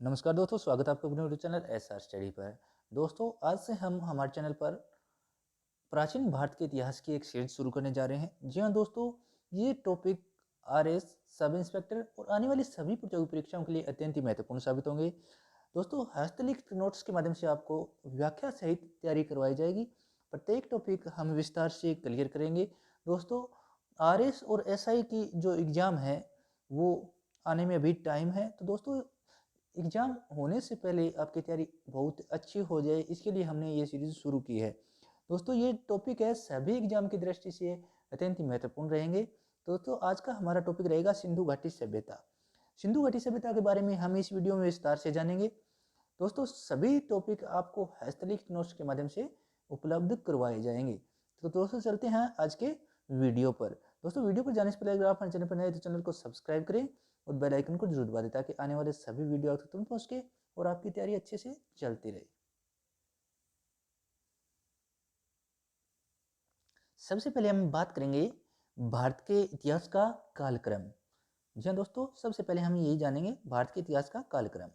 नमस्कार दोस्तों, स्वागत है आपका अपने यूट्यूब चैनल एसआर स्टडी पर। दोस्तों, आज से हम हमारे चैनल पर प्राचीन भारत के इतिहास की एक सीरीज शुरू करने जा रहे हैं। जी हाँ दोस्तों, ये टॉपिक आरएस, सब इंस्पेक्टर और आने वाली सभी प्रतियोगी परीक्षाओं के लिए अत्यंत ही महत्वपूर्ण साबित होंगे। दोस्तों, हस्तलिखित नोट्स के माध्यम से आपको व्याख्या सहित तैयारी करवाई जाएगी। प्रत्येक टॉपिक हम विस्तार से क्लियर करेंगे। दोस्तों, आरएस और एसआई की जो एग्ज़ाम है वो आने में अभी टाइम है, तो दोस्तों एग्ज़ाम होने से पहले आपकी तैयारी बहुत अच्छी हो जाए, इसके लिए हमने ये सीरीज़ शुरू की है। दोस्तों, ये टॉपिक है सभी एग्जाम की दृष्टि से अत्यंत ही महत्वपूर्ण रहेंगे। दोस्तों, आज का हमारा टॉपिक रहेगा सिंधु घाटी सभ्यता। सिंधु घाटी सभ्यता के बारे में हम इस वीडियो में विस्तार से जानेंगे। दोस्तों, सभी टॉपिक आपको हस्तलिखित नोट्स के माध्यम से उपलब्ध करवाए जाएंगे। तो दोस्तों, चलते हैं आज के वीडियो पर। दोस्तों, वीडियो पर जाने से पहले अगर आप हमारे चैनल पर नए तो चैनल को सब्सक्राइब करें और बेल आइकन को जरूर दबा दें ताकि आने वाले सभी वीडियो आप तक तुरंत पहुंच के और आपकी तैयारी अच्छे से चलती रहे। सबसे पहले हम बात करेंगे भारत के इतिहास का कालक्रम। जी हाँ दोस्तों, सबसे पहले हम यही जानेंगे भारत के इतिहास का कालक्रम।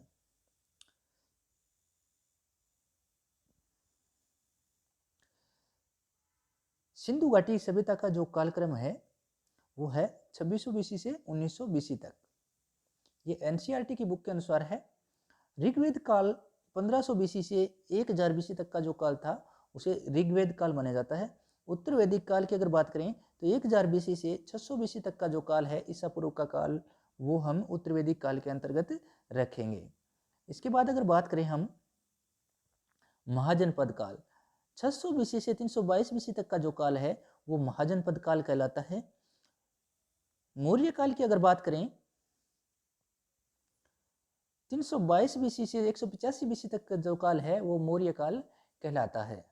सिंधु घाटी सभ्यता का जो कालक्रम है वो है 2600 बीसी से 1900 बीसी तक। ये एनसीईआरटी की बुक के अनुसार है। ऋग्वेद काल 1500 बीसी से 1000 बीसी तक का जो काल था उसे ऋग्वेद काल माना जाता है। उत्तर वैदिक काल की अगर बात करें तो 1000 बीसी से 600 बीसी तक का जो काल है, ईसा पूर्व का काल, वो हम उत्तर वैदिक काल के अंतर्गत रखेंगे। इसके बाद अगर बात करें हम महाजनपद काल, 600 बीसी से 322 बीसी तक का जो काल है वो महाजनपद काल कहलाता है। मौर्य काल की अगर बात करें 322 बीसी से 185 बीसी तक का जो काल है वो मौर्य काल कहलाता है।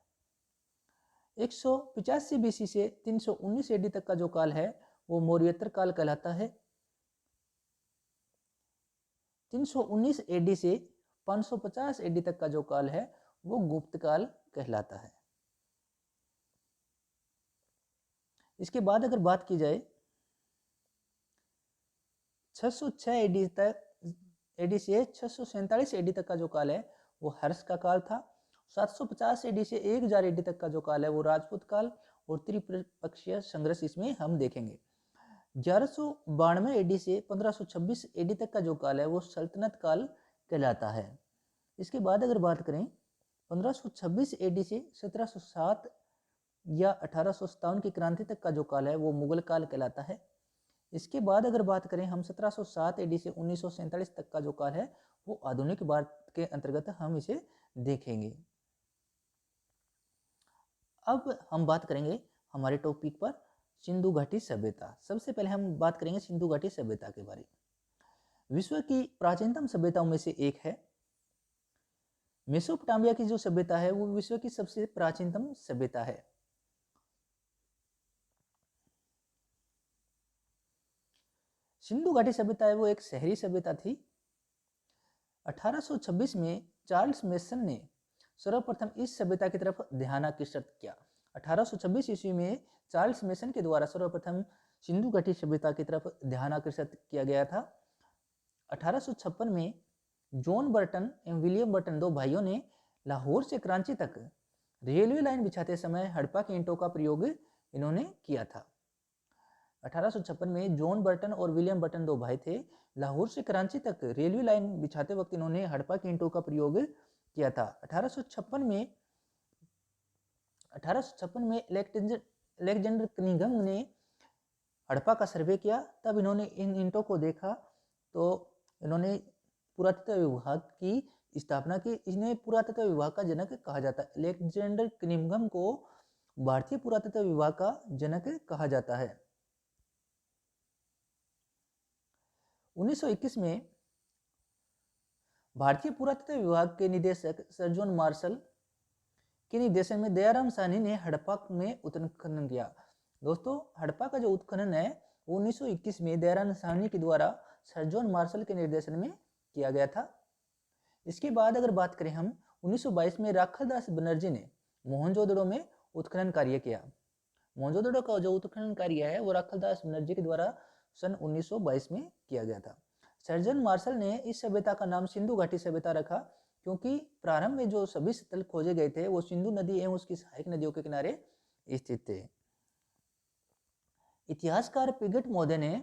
185 बीसी से 319 एडी तक का जो काल है वो मौर्योत्तर काल कहलाता है। 319 एडी से 550 एडी तक का जो काल है वो गुप्त काल कहलाता है। इसके बाद अगर बात की जाए 606 एडी तक, एडी से 647 एडी तक का जो काल है वो हर्ष का काल था। 750 एडी से 1000 एडी तक का जो काल है वो राजपूत काल और त्रिपक्षीय संघर्ष इसमें हम देखेंगे। 1192 एडी से 1526 एडी तक का जो काल है वो सल्तनत काल कहलाता है। इसके बाद अगर बात करें 1526 एडी से 1707 या 1857 की क्रांति तक का जो काल है वो मुगल काल कहलाता है। इसके बाद अगर बात करें हम 1707 एडी से 1947 तक का जो काल है वो आधुनिक भारत के अंतर्गत हम इसे देखेंगे। अब हम बात करेंगे हमारे टॉपिक पर सिंधु घाटी सभ्यता। सबसे पहले हम बात करेंगे सिंधु घाटी सभ्यता के बारे में। विश्व की प्राचीनतम सभ्यताओं में से एक है। मेसोपोटामिया की जो सभ्यता है वो विश्व की सबसे प्राचीनतम सभ्यता है। सिंधु घाटी सभ्यता है वो एक शहरी सभ्यता थी। 1826 में चार्ल्स मेसन ने सर्वप्रथम इस सभ्यता की तरफ ध्यान आकर्षित किया। 1826 ईस्वी में चार्ल्स मेसन के द्वारा सर्वप्रथम सिंधु घाटी सभ्यता की तरफ ध्यान आकर्षित किया गया था। 1856 में जॉन बर्टन एवं विलियम बर्टन, दो भाइयों ने लाहौर से कराची तक रेलवे लाइन बिछाते समय हड़प्पा के ईंटों का प्रयोग इन्होंने किया था। 1856 में जॉन बर्टन और विलियम बर्टन, दो भाई थे। लाहौर से कराची तक रेलवे लाइन बिछाते वक्त इन्होंने हड़प्पा के ईंटों का प्रयोग किया था। 1856 में अलेक्जेंडर कनिंघम ने हड़प्पा का सर्वे किया, तब इन्होंने इन ईंटों को देखा तो इन्होंने पुरातत्व विभाग की स्थापना की। इन्हें पुरातत्व विभाग का जनक कहा जाता है। अलेक्जेंडर कनिंघम को भारतीय पुरातत्व विभाग का जनक कहा जाता है। 1921 में भारतीय पुरातत्व विभाग के निदेशक सर जॉन मार्शल के निर्देशन में दयाराम साहनी ने हड़प्पा में उत्खनन किया। दोस्तों, हड़प्पा का जो उत्खनन है वो 1921 में दयाराम साहनी के द्वारा सर जॉन मार्शल के निर्देशन में किया गया था। इसके बाद अगर बात करें हम 1922 में राखालदास बनर्जी ने मोहनजोदड़ो में उत्खनन कार्य किया। मोहनजोदड़ो का जो उत्खनन कार्य है वो राखालदास बनर्जी के द्वारा सन 1922 में किया गया था। सर्जन मार्शल ने इस सभ्यता का नाम सिंधु घाटी सभ्यता रखा, क्योंकि प्रारंभ में जो सभी स्थल खोजे गए थे वो सिंधु नदी एवं उसकी सहायक नदियों के किनारे स्थित थे। इतिहासकार पिगट मोदे ने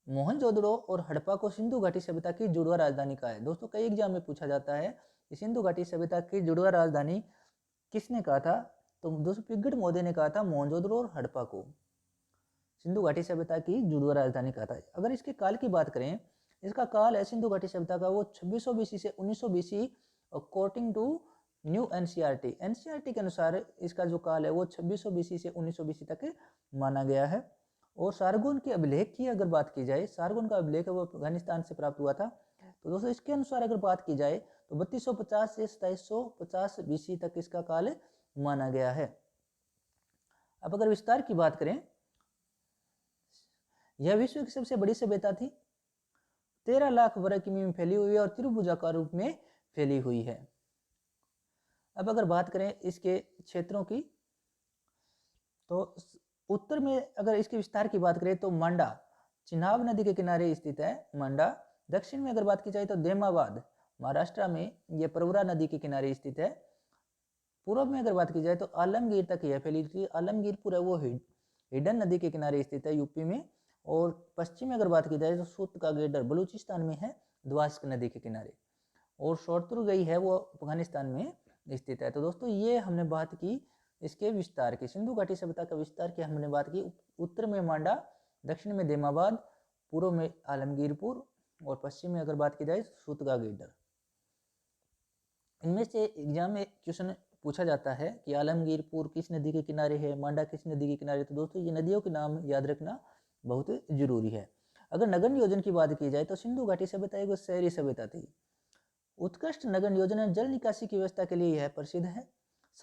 मोहनजोदड़ो और हड़प्पा को सिंधु घाटी सभ्यता की जुड़वा राजधानी कहा है। दोस्तों कई एग्जाम में पूछा जाता है कि सिंधु घाटी सभ्यता की जुड़वा राजधानी किसने कहा था, तो दोस्तों पिगट मोदे ने कहा था मोहनजोदड़ो और हड़प्पा को सिंधु घाटी सभ्यता की जुड़वा राजधानी कहा था। अगर इसके काल की बात करें, इसका काल है सिंधु घाटी सभ्यता का वो 2600 बीसी से 1900 BC according to new NCERT. NCERT के अनुसार इसका जो काल है वो 2600 बीसी से 1900 बीसी तक माना गया है। और सारगोन के अभिलेख की अगर बात की जाए, सारगोन का अभिलेख है वो अफगानिस्तान से प्राप्त हुआ था। तो दोस्तों इसके अनुसार अगर बात की जाए तो 3250 से 2750 बीसी तक इसका काल माना गया है। अब अगर विस्तार की बात करें, यह विश्व की सबसे बड़ी सभ्यता थी, 13 लाख वर्ग किमी में फैली हुई है और त्रिभुजाकार रूप में फैली हुई है। अब अगर बात करें इसके क्षेत्रों की, तो उत्तर में अगर इसके विस्तार की बात करें तो मांडा चिनाब नदी के किनारे स्थित है मांडा। दक्षिण में अगर बात की जाए तो देमाबाद महाराष्ट्र में यह प्रवरा नदी के किनारे स्थित है। पूर्व में अगर बात की जाए तो आलमगीर तक यह फैली थी। आलमगीरपुर है वो हिडन नदी के किनारे स्थित है यूपी में। और पश्चिम में अगर बात की जाए तो सूत का गेडर बलूचिस्तान में है द्वास्क नदी के किनारे। और शोरतुरगई है वो अफगानिस्तान में स्थित है। तो दोस्तों ये हमने बात की इसके विस्तार की, सिंधु घाटी सभ्यता का विस्तार की हमने बात की। उत्तर में मांडा, दक्षिण में देमाबाद, पूर्व में आलमगीरपुर और पश्चिम में अगर बात की जाए सूत का गेडर। इनमें से एग्जाम में क्वेश्चन पूछा जाता है कि आलमगीरपुर किस नदी के किनारे है, मांडा किस नदी के किनारे। तो दोस्तों ये नदियों के नाम याद रखना बहुत जरूरी है। अगर नगर नियोजन की बात की जाए तो सिंधु घाटी सभ्यता एक शहरी सभ्यता थी। उत्कृष्ट नगर नियोजन जल निकासी की व्यवस्था के लिए यह प्रसिद्ध है।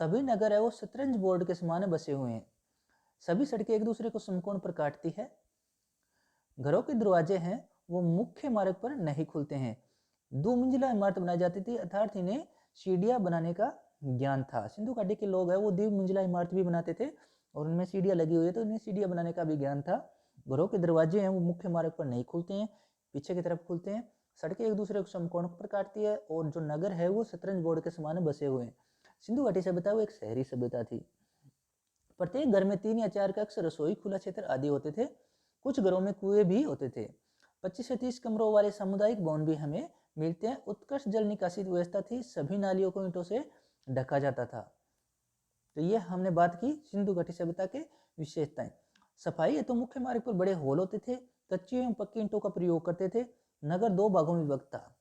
सभी नगर है वो शतरंज बोर्ड के समान बसे हुए हैं। सभी सड़कें एक दूसरे को समकोण पर काटती है। घरों के दरवाजे हैं वो मुख्य मार्ग पर नहीं खुलते हैं। 2 मंजिला इमारत बनाई जाती थी, अर्थात इन्हें सीढ़ियां बनाने का ज्ञान था। सिंधु घाटी के लोग हैं वो 2 मंजिला इमारत भी बनाते थे और उनमें सीढ़ियां लगी हुई है, तो इन्हें सीढ़ियां बनाने का भी ज्ञान था। घरों के दरवाजे हैं वो मुख्य मार्ग पर नहीं खुलते हैं, पीछे की तरफ खुलते हैं। सड़कें एक दूसरे को समकोण पर काटती है और जो नगर है वो शतरंज बोर्ड के समान बसे हुए हैं। सिंधु घाटी सभ्यता वो एक शहरी सभ्यता थी। प्रत्येक घर में 3 या 4 कक्ष, रसोई, खुला क्षेत्र आदि होते थे। कुछ घरों में कुएं भी होते थे। 25 से 30 कमरों वाले सामुदायिक भवन भी हमें मिलते हैं। उत्कृष्ट जल निकासी व्यवस्था थी, सभी नालियों को ईंटों से ढका जाता था। तो ये हमने बात की सिंधु घाटी सभ्यता के विशेषताएं। सफाई है तो मुख्य मार्ग पर बड़े हॉल होते थे, कच्ची एवं पक्की ईंटों का प्रयोग करते थे। नगर 2 भागों में विभक्त था।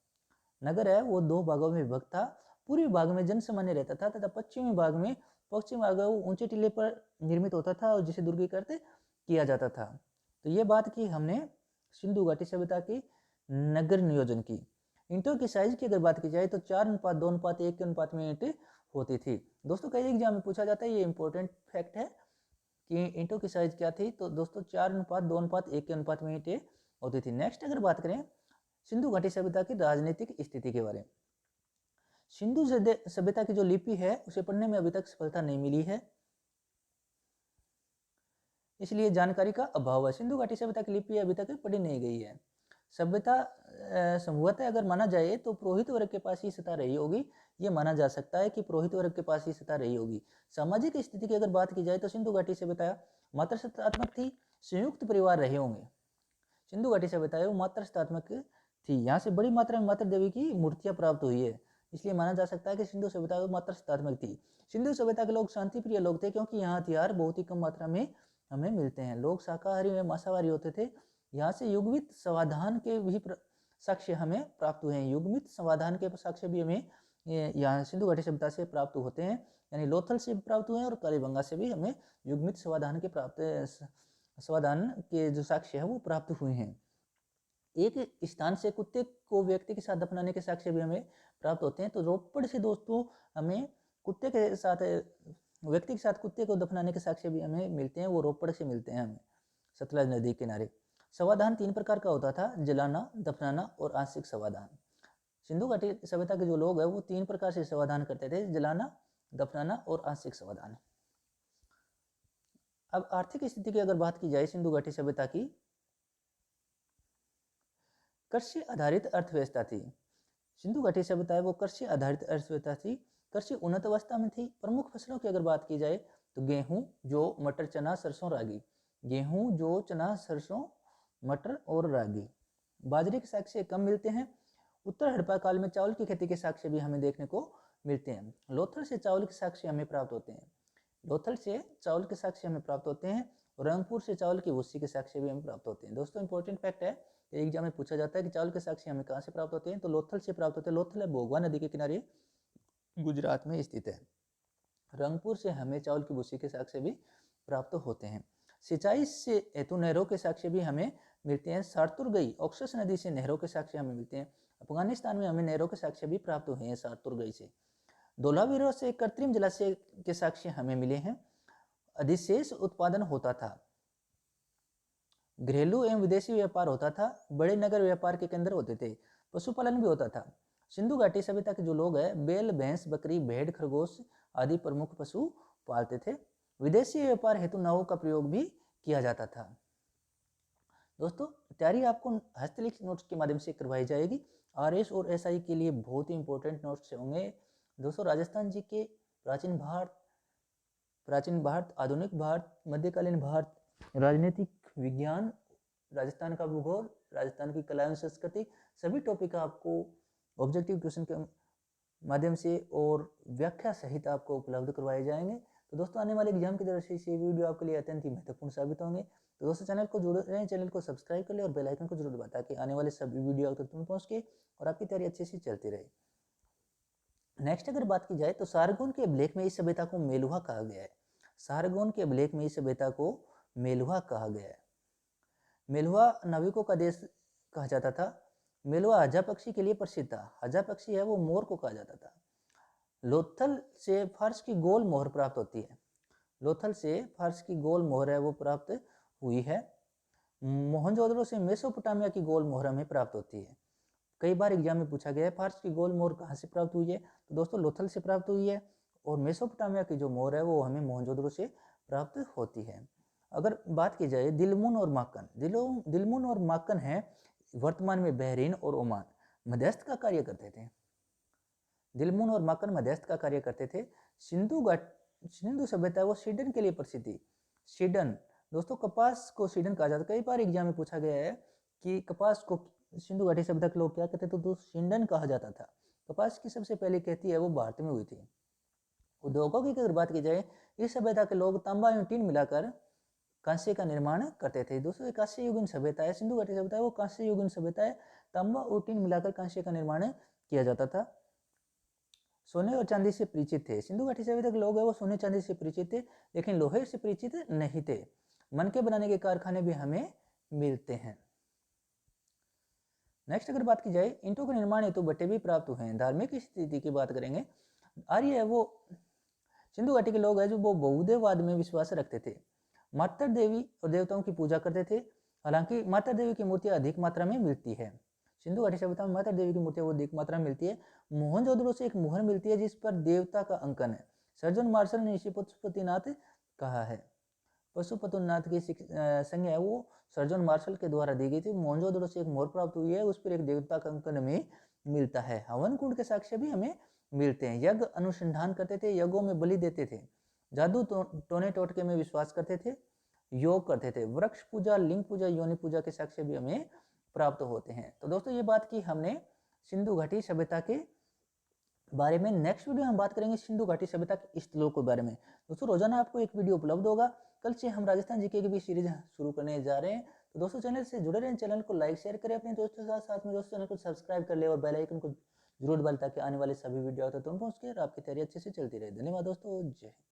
नगर है वो 2 भागों में विभक्त था। पूर्वी भाग में जन सामान्य रहता था तथा पश्चिमी भाग में ऊंचे टीले पर निर्मित होता था और जिसे दुर्गीकृत किया जाता था। तो ये बात की हमने सिंधु घाटी सभ्यता की नगर नियोजन की। ईंटों की साइज की अगर बात की जाए तो 4:2:1 के अनुपात में ईंटें होती थी। दोस्तों कई एग्जाम में पूछा जाता है, ये इंपॉर्टेंट फैक्ट है कि ईंटों की साइज क्या थी। तो दोस्तों 4:2:1 के अनुपात में ईंटें होती थी। नेक्स्ट अगर बात करें सिंधु घाटी सभ्यता की राजनीतिक स्थिति के बारे में, सिंधु सभ्यता की जो लिपि है उसे पढ़ने में अभी तक सफलता नहीं मिली है, इसलिए जानकारी का अभाव है। सिंधु घाटी सभ्यता की लिपि अभी तक पढ़ी नहीं गई है। सभ्यता संभवतः अगर माना जाए तो पुरोहित वर्ग के पास ही सत्ता रही होगी। ये माना जा सकता है कि पुरोहित वर्ग के पास ही सत्ता रही होगी। सामाजिक स्थिति की अगर बात की जाए तो सिंधु घाटी सभ्यता मात्र सत्तात्मक थी, संयुक्त परिवार रहे होंगे। सिंधु घाटी सभ्यता है वो मात्र सत्तात्मक थी। यहाँ से बड़ी मात्रा में मात्र देवी की मूर्तियां प्राप्त हुई है, इसलिए माना जा सकता है कि सिंधु सभ्यता मात्र सत्तात्मक थी। सिंधु सभ्यता के लोग शांति प्रिय लोग थे, क्योंकि यहाँ हथियार बहुत ही कम मात्रा में हमें मिलते हैं। लोग शाकाहारी व मांसाहारी होते थे। यहाँ से युग्मित समाधान के भी साक्ष्य हमें प्राप्त हुए हैं। युग्मित समाधान के साक्ष्य भी हमें यहाँ सिंधु घाटी सभ्यता से प्राप्त होते हैं, यानी लोथल से प्राप्त हुए हैं और कालीबंगा से भी हमें युग्मित समाधान के जो साक्ष्य है वो प्राप्त हुए हैं। एक स्थान से कुत्ते को व्यक्ति के साथ दफनाने के साक्ष्य भी हमें प्राप्त होते हैं। तो रोपड़ से दोस्तों हमें कुत्ते के साथ व्यक्ति के साथ कुत्ते को दफनाने के साक्ष्य भी हमें मिलते हैं, वो रोपड़ से मिलते हैं हमें सतलज नदी के किनारे। समाधान 3 प्रकार का होता था, जलाना, दफनाना और आंशिक समाधान। सिंधु घाटी सभ्यता के जो लोग हैं वो 3 प्रकार से समाधान करते थे, जलाना, दफनाना और आंशिक समाधान। अब आर्थिक स्थिति की अगर बात की जाए सिंधु घाटी सभ्यता की, कृषि आधारित अर्थव्यवस्था थी। सिंधु घाटी सभ्यता है वो कृषि आधारित अर्थव्यवस्था थी। कृषि उन्नत अवस्था में थी। प्रमुख फसलों की अगर बात की जाए तो गेहूं, जौ, मटर, चना, सरसों, रागी। गेहूं, जौ, चना, सरसों, मटर और रागी। बाजरे के साक्ष्य कम मिलते हैं। उत्तर हड़प्पा काल में चावल की खेती के साक्ष्य भी हमें देखने को मिलते हैं। लोथल से चावल के साक्ष्य हमें प्राप्त होते हैं। लोथल से चावल के साक्ष्य हमें प्राप्त होते हैं। रंगपुर से चावल की भूसी के साक्ष्य भी हमें प्राप्त होते हैं। दोस्तों इंपॉर्टेंट फैक्ट है, एग्जाम में पूछा जाता है कि चावल के साक्ष्य हमें कहाँ से प्राप्त होते हैं, तो लोथल से प्राप्त होते हैं। लोथल है भोगवा नदी के किनारे गुजरात में स्थित है। रंगपुर से हमें चावल की भूसी के साक्ष्य भी प्राप्त होते हैं। सिंचाई से हेतु नहरों के साक्ष्य भी हमें मिलते हैं। सारतुरगई ऑक्सस नदी से नहरों के साक्ष्य हमें मिलते हैं। अफगानिस्तान में हमें नहरों के साक्ष्य भी प्राप्त हुए हैं सारतुरगई से। धोलावीरा से कृत्रिम जलाशय के साक्ष्य हमें मिले हैं। अधिशेष उत्पादन होता था। घरेलू एवं विदेशी व्यापार होता था। बड़े नगर व्यापार के केंद्र होते थे। पशुपालन भी होता था। सिंधु घाटी सभ्यता के जो लोग हैं बैल, भैंस, बकरी, भेड़, खरगोश आदि प्रमुख पशु पालते थे। विदेशी व्यापार हेतु नावों का प्रयोग भी किया जाता था। दोस्तों तैयारी आपको हस्तलिखित नोट्स के माध्यम से करवाई जाएगी। आरएस और एसआई के लिए बहुत ही इंपॉर्टेंट नोट्स होंगे। दोस्तों राजस्थान जी के प्राचीन भारत, आधुनिक भारत, मध्यकालीन भारत, राजनीतिक विज्ञान, राजस्थान का भूगोल, राजस्थान की कला एवं संस्कृति, सभी टॉपिक आपको ऑब्जेक्टिव क्वेश्चन के माध्यम से और व्याख्या सहित आपको उपलब्ध करवाए जाएंगे। तो दोस्तों आने वाले एग्जाम की दृष्टि से ये वीडियो आपके लिए अत्यंत ही महत्वपूर्ण साबित होंगे। तो दोस्तों चैनल को जुड़ रहे हैं, चैनल को सब्सक्राइब कर ले और बेल आइकन को जरूर दबाएं ताकि आने वाले सभी वीडियो तक तुम पहुंच के और आपकी तैयारी अच्छे से चलती रहे। नेक्स्ट अगर बात की जाए तो सारगोन के अभिलेख में इस सभ्यता को मेलुहा कहा गया है। सारगोन के अभिलेख में इस सभ्यता को मेलुहा कहा गया है। मेलुहा नाविकों का देश कहा जाता था। मेलुहा हजा पक्षी के लिए प्रसिद्ध था। हजा पक्षी है वो मोर को कहा जाता था। लोथल से फारस की गोल मोहर प्राप्त होती है। लोथल से फारस की गोल मोहर है वो प्राप्त हुई है। मोहनजोदड़ो से मेसोपोटामिया की गोल मोहर हमें प्राप्त होती है। कई बार एग्जाम में पूछा गया है फारस की गोल मोहर कहाँ से प्राप्त हुई है, तो दोस्तों लोथल से प्राप्त हुई है। और मेसोपोटामिया की जो मोहर है वो हमें मोहनजोदड़ो से प्राप्त होती है। अगर बात की जाए दिलमुन और माकन, दिलमुन और माकन है वर्तमान में बहरीन और ओमान मध्यस्थ का कार्य करते थे। दिलमुन और माकन मध्यस्थ का कार्य करते थे। सिंधु सभ्यता वो स्वीडन के लिए प्रसिद्ध थी। स्वीडन, दोस्तों कपास को स्वीडन कहा जाता है। कई बार एग्जाम में पूछा गया है कि कपास को सिंधु घाटी सभ्यता के लोग क्या कहते थे, तो स्वीडन कहा जाता था। कपास की सबसे पहली खेती है वो भारत में हुई थी। उद्योगों की अगर बात की जाए इस सभ्यता के लोग तांबा एवं टीन मिलाकर कांस्य का निर्माण करते थे। दोस्तों कांस्य युगीन सभ्यता है, सिंधु घाटी सभ्यता है वो कांस्य युगीन सभ्यता है। तांबा और टीन मिलाकर कांस्य का निर्माण किया जाता था। सोने और चांदी से परिचित थे। सिंधु घाटी सभ्यता के लोग हैं वो सोने चांदी से परिचित थे, लेकिन लोहे से परिचित नहीं थे। मनके बनाने के कारखाने भी हमें मिलते हैं। नेक्स्ट अगर बात की जाए ईंटों के निर्माण हेतु भट्टे भी प्राप्त हुए हैं। धार्मिक स्थिति की बात करेंगे। आर्य है वो सिंधु घाटी के लोग हैं जो वो बहुदेववाद में विश्वास रखते थे। मातर देवी और देवताओं की पूजा करते थे। हालांकि मातर देवी की मूर्तियां अधिक मात्रा में मिलती है। सिंधु घाटी सभ्यता में मातर देवी की मूर्तियां वो अधिक मात्रा में मिलती है। मोहनजोदड़ो से एक मुहर मिलती है जिस पर देवता का अंकन है। सर्जन मार्शल ने इसे पशुपतिनाथ कहा है। पशुपतिनाथ की संज्ञा है वो सर्जन मार्शल के द्वारा दी गई थी। मोहनजोदड़ो से एक मोहर प्राप्त हुई है, उस पर एक देवता का अंकन हमें मिलता है। हवन कुंड के साक्ष्य भी हमें मिलते हैं। यज्ञ अनुसंधान करते थे, यज्ञों में बलि देते थे। जादू टोने टोटके में विश्वास करते थे, योग करते थे। वृक्ष पूजा, लिंग पूजा, योनि पूजा के साक्ष्य भी हमें प्राप्त होते हैं। तो दोस्तों ये बात की हमने सिंधु घाटी सभ्यता के बारे में। नेक्स्ट वीडियो हम बात करेंगे सिंधु घाटी सभ्यता के स्थलों के बारे में। दोस्तों रोजाना आपको एक वीडियो उपलब्ध होगा। कल से हम राजस्थान जीके की भी सीरीज शुरू करने जा रहे हैं। तो दोस्तों चैनल से जुड़े रहें, चैनल को लाइक शेयर करें अपने दोस्तों के साथ। साथ में दोस्तों चैनल को सब्सक्राइब कर ले और बेल आइकन को जरूर दबाएं ताकि आने वाले सभी वीडियो आते तुरंत पहुंच के और आपकी तैयारी अच्छे से चलती रहे। धन्यवाद दोस्तों, जय हिंद।